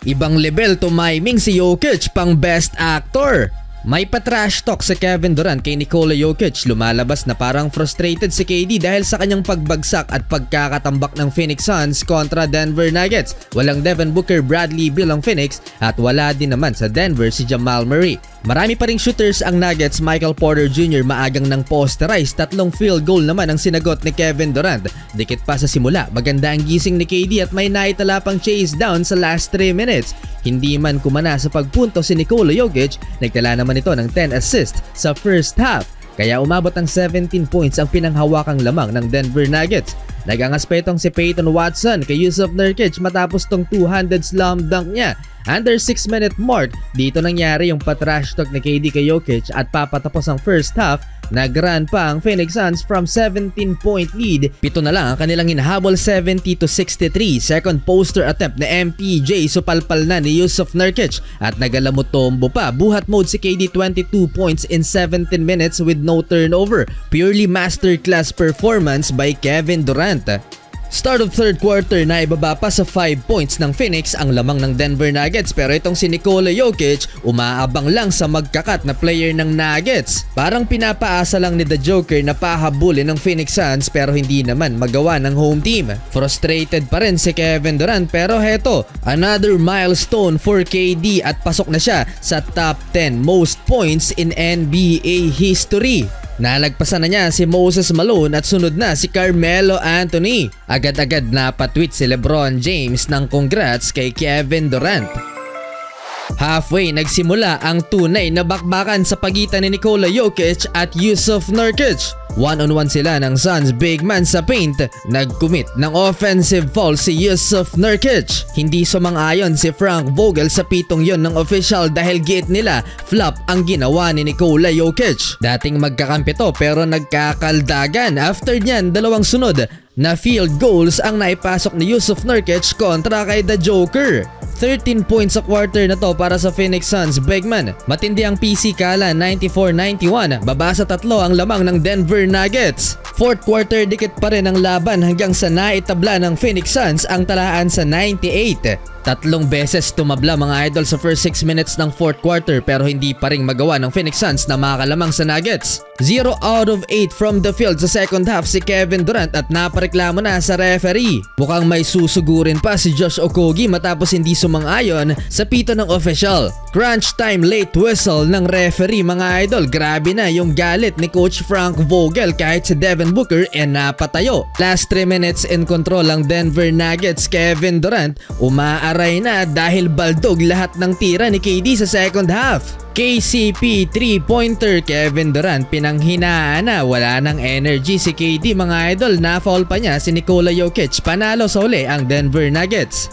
Ibang level tumiming si Jokic pang best actor. May pa-trash talk si Kevin Durant kay Nikola Jokic. Lumalabas na parang frustrated si KD dahil sa kanyang pagbagsak at pagkakatambak ng Phoenix Suns kontra Denver Nuggets. Walang Devin Booker, Bradley Beal ang Phoenix at wala din naman sa Denver si Jamal Murray. Marami pa ring shooters ang Nuggets. Michael Porter Jr. maagang ng posterize, 3 field goal naman ang sinagot ni Kevin Durant. Dikit pa sa simula, maganda ang gising ni KD at may naitala pang chase down sa last 3 minutes. Hindi man kumana sa pagpunto si Nikola Jokic, nagtala naman ito ng 10 assists sa first half. Kaya umabot ng 17 points ang pinanghawakang lamang ng Denver Nuggets. Nagangaspetong si Peyton Watson kay Jusuf Nurkic matapos tong two-handed slam dunk niya. Under 6-minute mark, dito nangyari yung patrash talk ni KD kay Jokic at papatapos ang first half, nag-run pa ang Phoenix Suns from 17-point lead. 7 na lang ang kanilang hinahabol, 70-63. Second poster attempt na MPJ, supalpal na ni Jusuf Nurkic at nagalamutombo pa. Buhat mode si KD, 22 points in 17 minutes with no turnover. Purely masterclass performance by Kevin Durant. Start of third quarter na ibaba pa sa 5 points ng Phoenix ang lamang ng Denver Nuggets, pero itong si Nikola Jokic umaabang lang sa magkakat na player ng Nuggets. Parang pinapaasa lang ni The Joker na pahabulin ng Phoenix Suns pero hindi naman magawa ng home team. Frustrated pa rin si Kevin Durant pero heto, another milestone for KD at pasok na siya sa top 10 most points in NBA history. Nalagpasan na niya si Moses Malone at sunod na si Carmelo Anthony. Agad-agad na patweet si LeBron James ng congrats kay Kevin Durant. Halfway nagsimula ang tunay na bakbakan sa pagitan ni Nikola Jokic at Jusuf Nurkic. One-on-one sila ng Suns big man sa paint. Nag-commit ng offensive foul si Jusuf Nurkic. Hindi sumang-ayon si Frank Vogel sa pitong yon ng official dahil giit nila flop ang ginawa ni Nikola Jokic. Dating magkakampi to pero nagkakaldagan. After niyan, 2 sunod na field goals ang naipasok ni Jusuf Nurkic kontra kay The Joker. 13 points sa quarter na to para sa Phoenix Suns big man. Matindi ang PCKala, 94-91. Baba sa 3 ang lamang ng Denver Nuggets. Fourth quarter, dikit pa rin ang laban hanggang sa naitabla ng Phoenix Suns ang talaan sa 98. 3 beses tumabla mga idol sa first 6 minutes ng fourth quarter pero hindi pa rin magawa ng Phoenix Suns na makalamang sa Nuggets. 0 out of 8 from the field sa second half si Kevin Durant at napareklamo na sa referee. Mukhang may susugurin pa si Josh Okogie matapos hindi sumang-ayon sa pito ng official. Crunch time late whistle ng referee mga idol. Grabe na yung galit ni Coach Frank Vogel kahit si Devin Booker napatayo. Last 3 minutes in control ang Denver Nuggets. Kevin Durant umaaray na dahil baldog lahat ng tira ni KD sa second half. KCP 3-pointer, Kevin Durant pinanghinaan na, wala ng energy si KD mga idol. Na-foul pa niya si Nikola Jokic, panalo sa uli ang Denver Nuggets.